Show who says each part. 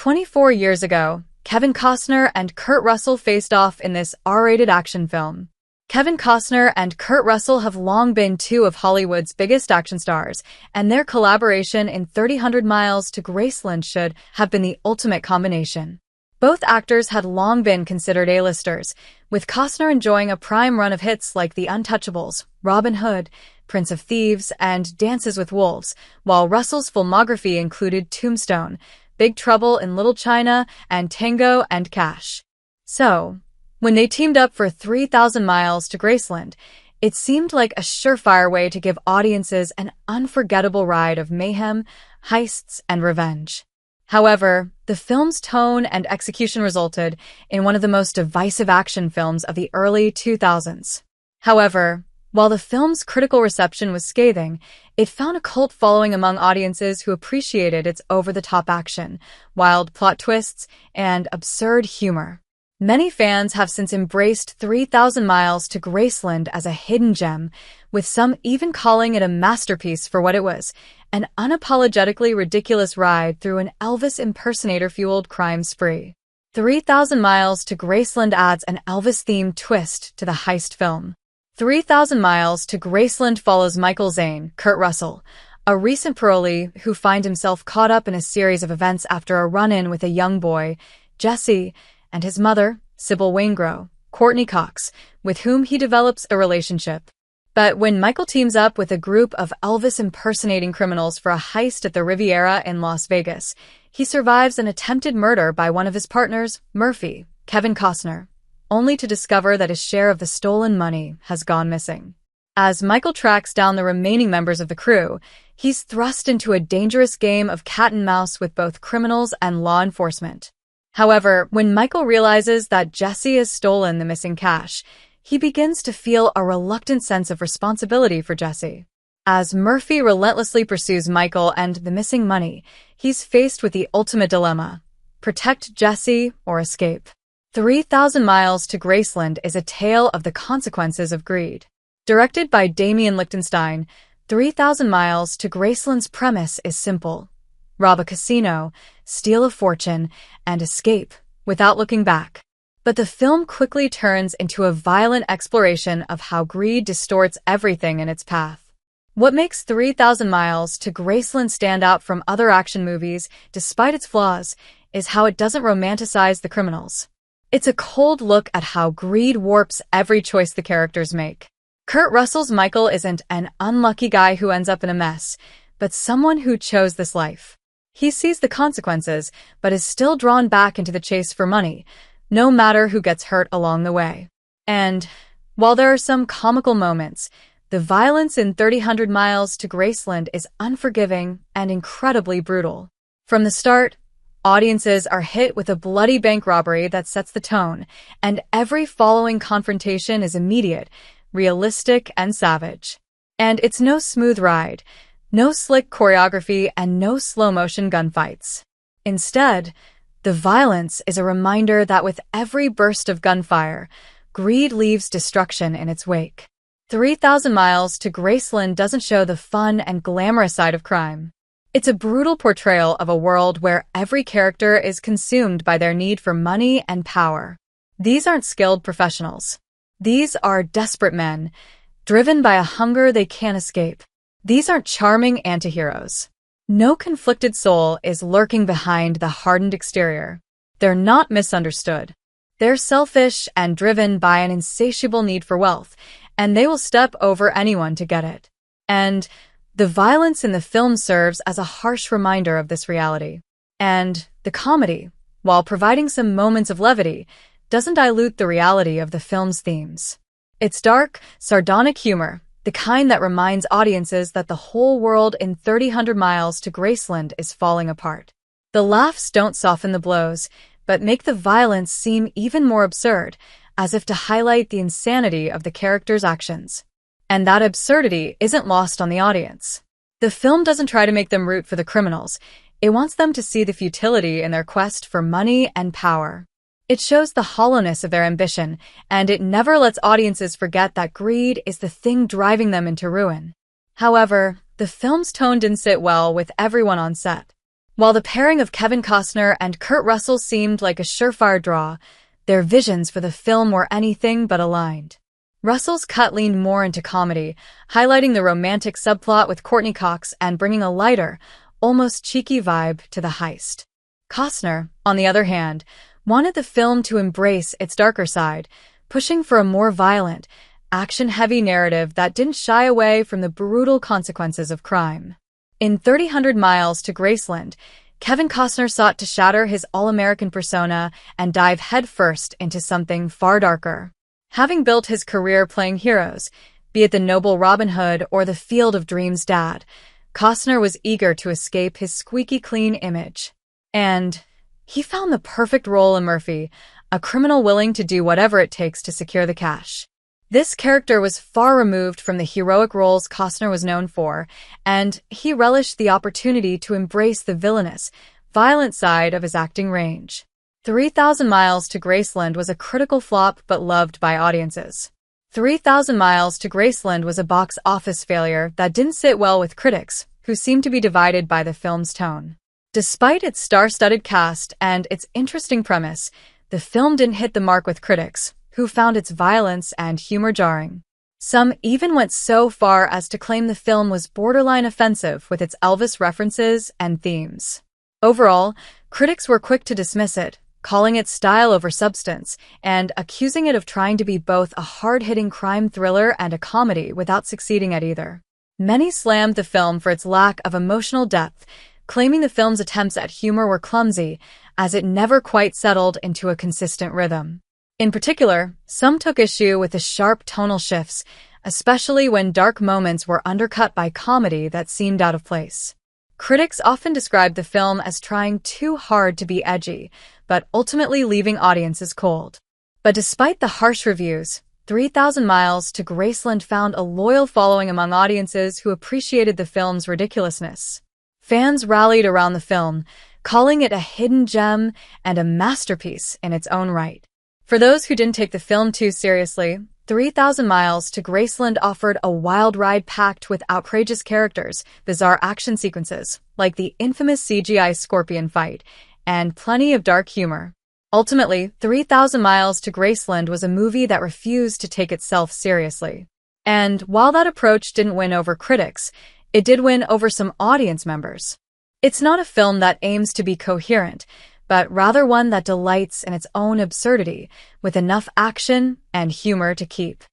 Speaker 1: 24 years ago, Kevin Costner and Kurt Russell faced off in this R-rated action film. Kevin Costner and Kurt Russell have long been two of Hollywood's biggest action stars, and their collaboration in 300 Miles to Graceland should have been the ultimate combination. Both actors had long been considered A-listers, with Costner enjoying a prime run of hits like The Untouchables, Robin Hood, Prince of Thieves, and Dances with Wolves, while Russell's filmography included Tombstone, Big Trouble in Little China, and Tango and Cash. So, when they teamed up for 3,000 Miles to Graceland, it seemed like a surefire way to give audiences an unforgettable ride of mayhem, heists, and revenge. However, the film's tone and execution resulted in one of the most divisive action films of the early 2000s. However, while the film's critical reception was scathing, it found a cult following among audiences who appreciated its over-the-top action, wild plot twists, and absurd humor. Many fans have since embraced 3,000 Miles to Graceland as a hidden gem, with some even calling it a masterpiece for what it was, an unapologetically ridiculous ride through an Elvis-impersonator-fueled crime spree. 3,000 Miles to Graceland adds an Elvis-themed twist to the heist film. 3,000 Miles to Graceland follows Michael Zane, Kurt Russell, a recent parolee who finds himself caught up in a series of events after a run-in with a young boy, Jesse, and his mother, Sybil Waingro, Courtney Cox, with whom he develops a relationship. But when Michael teams up with a group of Elvis-impersonating criminals for a heist at the Riviera in Las Vegas, he survives an attempted murder by one of his partners, Murphy, Kevin Costner, only to discover that his share of the stolen money has gone missing. As Michael tracks down the remaining members of the crew, he's thrust into a dangerous game of cat and mouse with both criminals and law enforcement. However, when Michael realizes that Jesse has stolen the missing cash, he begins to feel a reluctant sense of responsibility for Jesse. As Murphy relentlessly pursues Michael and the missing money, he's faced with the ultimate dilemma: protect Jesse or escape. 3,000 Miles to Graceland is a tale of the consequences of greed. Directed by Damien Lichtenstein, 3,000 Miles to Graceland's premise is simple: rob a casino, steal a fortune, and escape without looking back. But the film quickly turns into a violent exploration of how greed distorts everything in its path. What makes 3,000 Miles to Graceland stand out from other action movies, despite its flaws, is how it doesn't romanticize the criminals. It's a cold look at how greed warps every choice the characters make. Kurt Russell's Michael isn't an unlucky guy who ends up in a mess, but someone who chose this life. He sees the consequences, but is still drawn back into the chase for money, no matter who gets hurt along the way. And while there are some comical moments, the violence in 300 Miles to Graceland is unforgiving and incredibly brutal. From the start, audiences are hit with a bloody bank robbery that sets the tone, and every following confrontation is immediate, realistic, and savage. And it's no smooth ride, no slick choreography, and no slow-motion gunfights. Instead, the violence is a reminder that with every burst of gunfire, greed leaves destruction in its wake. 3,000 Miles to Graceland doesn't show the fun and glamorous side of crime. It's a brutal portrayal of a world where every character is consumed by their need for money and power. These aren't skilled professionals. These are desperate men, driven by a hunger they can't escape. These aren't charming antiheroes. No conflicted soul is lurking behind the hardened exterior. They're not misunderstood. They're selfish and driven by an insatiable need for wealth, and they will step over anyone to get it. And the violence in the film serves as a harsh reminder of this reality. And the comedy, while providing some moments of levity, doesn't dilute the reality of the film's themes. It's dark, sardonic humor, the kind that reminds audiences that the whole world in 300 Miles to Graceland is falling apart. The laughs don't soften the blows, but make the violence seem even more absurd, as if to highlight the insanity of the characters' actions. And that absurdity isn't lost on the audience. The film doesn't try to make them root for the criminals. It wants them to see the futility in their quest for money and power. It shows the hollowness of their ambition, and it never lets audiences forget that greed is the thing driving them into ruin. However, the film's tone didn't sit well with everyone on set. While the pairing of Kevin Costner and Kurt Russell seemed like a surefire draw, their visions for the film were anything but aligned. Russell's cut leaned more into comedy, highlighting the romantic subplot with Courtney Cox and bringing a lighter, almost cheeky vibe to the heist. Costner, on the other hand, wanted the film to embrace its darker side, pushing for a more violent, action-heavy narrative that didn't shy away from the brutal consequences of crime. In 300 Miles to Graceland, Kevin Costner sought to shatter his all-American persona and dive headfirst into something far darker. Having built his career playing heroes, be it the noble Robin Hood or the Field of Dreams dad, Costner was eager to escape his squeaky clean image. And he found the perfect role in Murphy, a criminal willing to do whatever it takes to secure the cash. This character was far removed from the heroic roles Costner was known for, and he relished the opportunity to embrace the villainous, violent side of his acting range. 3,000 Miles to Graceland was a critical flop but loved by audiences. 3,000 Miles to Graceland was a box office failure that didn't sit well with critics, who seemed to be divided by the film's tone. Despite its star-studded cast and its interesting premise, the film didn't hit the mark with critics, who found its violence and humor jarring. Some even went so far as to claim the film was borderline offensive with its Elvis references and themes. Overall, critics were quick to dismiss it, calling it style over substance, and accusing it of trying to be both a hard-hitting crime thriller and a comedy without succeeding at either. Many slammed the film for its lack of emotional depth, claiming the film's attempts at humor were clumsy, as it never quite settled into a consistent rhythm. In particular, some took issue with the sharp tonal shifts, especially when dark moments were undercut by comedy that seemed out of place. Critics often described the film as trying too hard to be edgy, but ultimately leaving audiences cold. But despite the harsh reviews, 3,000 Miles to Graceland found a loyal following among audiences who appreciated the film's ridiculousness. Fans rallied around the film, calling it a hidden gem and a masterpiece in its own right. For those who didn't take the film too seriously, 3,000 Miles to Graceland offered a wild ride packed with outrageous characters, bizarre action sequences, like the infamous CGI scorpion fight, and plenty of dark humor. Ultimately, 3,000 Miles to Graceland was a movie that refused to take itself seriously. And while that approach didn't win over critics, it did win over some audience members. It's not a film that aims to be coherent, but rather one that delights in its own absurdity, with enough action and humor to keep